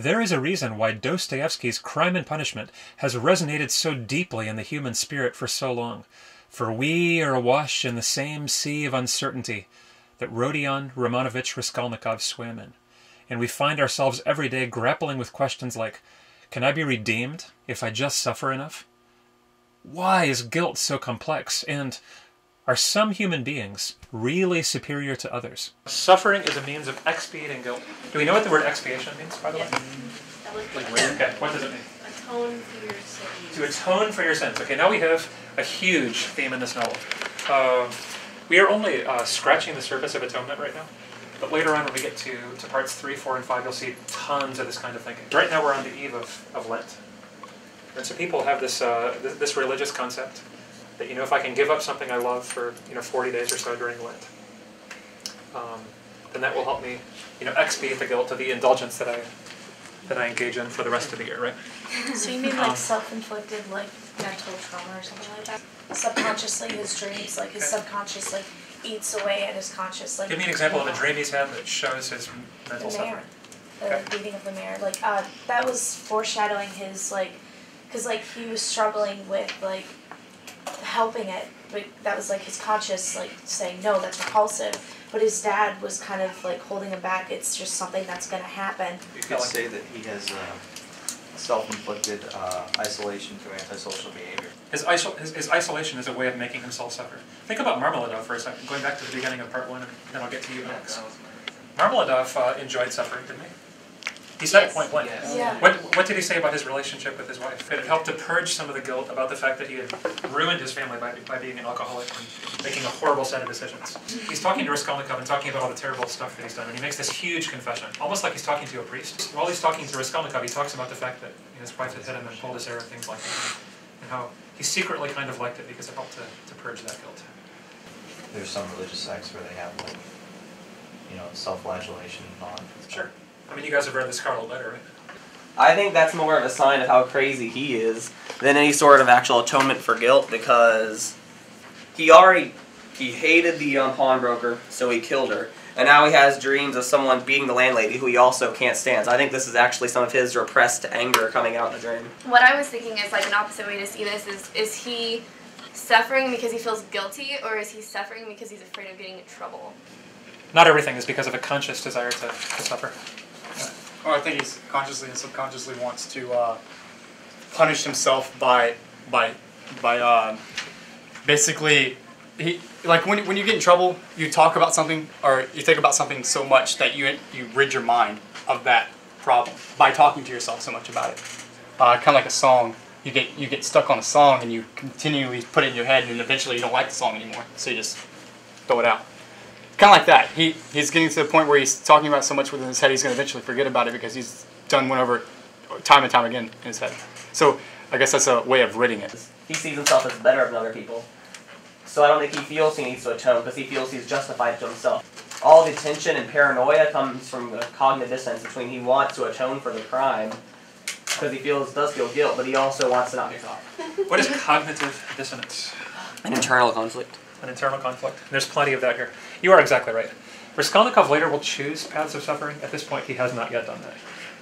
There is a reason why Dostoevsky's Crime and Punishment has resonated so deeply in the human spirit for so long. For we are awash in the same sea of uncertainty that Rodion Romanovich Raskolnikov swam in. And we find ourselves every day grappling with questions like, can I be redeemed if I just suffer enough? Why is guilt so complex? And are some human beings really superior to others? Suffering is a means of expiating guilt. Do we know what the word expiation means, by the way? Okay, what does it mean? Atone for your sins. To atone for your sins. Okay, now we have a huge theme in this novel. We are only scratching the surface of atonement right now. But later on, when we get to parts 3, 4, and 5, you'll see tons of this kind of thinking. Right now, we're on the eve of Lent. And so people have this this religious concept that, if I can give up something I love for, 40 days or so during Lent, then that will help me, expiate the guilt of the indulgence that I engage in for the rest of the year, right? So you mean like self-inflicted, like mental trauma or something like that? Subconsciously, his dreams, like his subconscious, like eats away at his conscious, like. Give me an example of a dream he's had that shows his mental suffering. The beating of the mayor, like that was foreshadowing his because he was struggling with helping it, but that was his conscious saying no, that's repulsive. But his dad was kind of holding him back. It's just something that's going to happen. You could say that he has self-inflicted isolation through antisocial behavior. His isolation is a way of making himself suffer. Think about Marmeladov for a second, going back to the beginning of part 1, and then I'll get to you next. Marmeladov enjoyed suffering, didn't he? He said it point blank. Yes. Yeah. What did he say about his relationship with his wife? That it helped to purge some of the guilt about the fact that he had ruined his family by being an alcoholic and making a horrible set of decisions. He's talking to Raskolnikov and talking about all the terrible stuff that he's done, and he makes this huge confession, almost like he's talking to a priest. While he's talking to Raskolnikov, he talks about the fact that his wife had hit him and pulled his hair and things like that, and how he secretly kind of liked it because it helped to purge that guilt. There's some religious sects where they have self-flagellation on. Sure. I mean, you guys have read the Scarlet Letter, right? I think that's more of a sign of how crazy he is than any sort of actual atonement for guilt, because he hated the pawnbroker, so he killed her. And now he has dreams of someone beating the landlady, who he also can't stand. So I think this is actually some of his repressed anger coming out in the dream. What I was thinking is an opposite way to see this is he suffering because he feels guilty, or is he suffering because he's afraid of getting in trouble? Not everything is because of a conscious desire to suffer. Or I think he consciously and subconsciously wants to punish himself by basically when you get in trouble, you talk about something or you think about something so much that you rid your mind of that problem by talking to yourself so much about it. Kind of like a song. You get stuck on a song and you continually put it in your head, and eventually you don't like the song anymore, so you just throw it out. Kind of like that. He's getting to the point where he's talking about so much within his head he's going to eventually forget about it because he's done one over time and time again in his head. So I guess that's a way of ridding it. He sees himself as better than other people. So I don't think he feels he needs to atone because he feels he's justified to himself. All the tension and paranoia comes from a cognitive dissonance between he wants to atone for the crime because he does feel guilt, but he also wants to not get caught. What is cognitive dissonance? An internal conflict. An internal conflict. And there's plenty of that here. You are exactly right. Raskolnikov later will choose paths of suffering. At this point, he has not yet done that.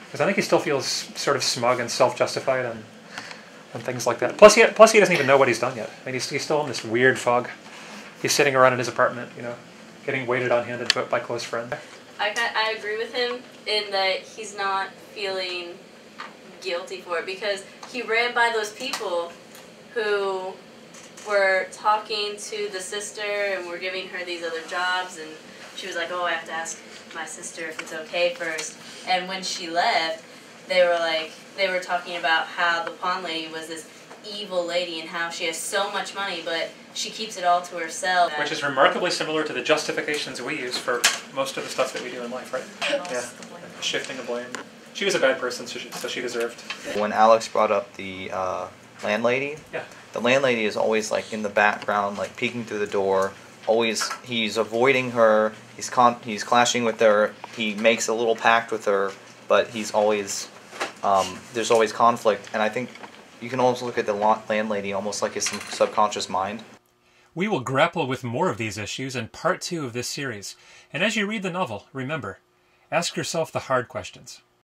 Because I think he still feels sort of smug and self-justified and things like that. Plus he doesn't even know what he's done yet. I mean, he's still in this weird fog. He's sitting around in his apartment, getting waited on hand and put by close friends. I agree with him in that he's not feeling guilty for it, because he ran by those people who were talking to the sister and were giving her these other jobs, and she was like, oh, I have to ask my sister if it's okay first. And when she left, they were talking about how the pawn lady was this evil lady and how she has so much money, but she keeps it all to herself. Which is remarkably similar to the justifications we use for most of the stuff that we do in life, right? Yeah. Shifting the blame. She was a bad person, so she deserved. When Alex brought up the landlady, yeah. The landlady is always in the background, peeking through the door. Always, he's avoiding her. He's clashing with her. He makes a little pact with her, but he's always there's always conflict. And I think you can also look at the landlady almost like his subconscious mind. We will grapple with more of these issues in part 2 of this series. And as you read the novel, remember, ask yourself the hard questions.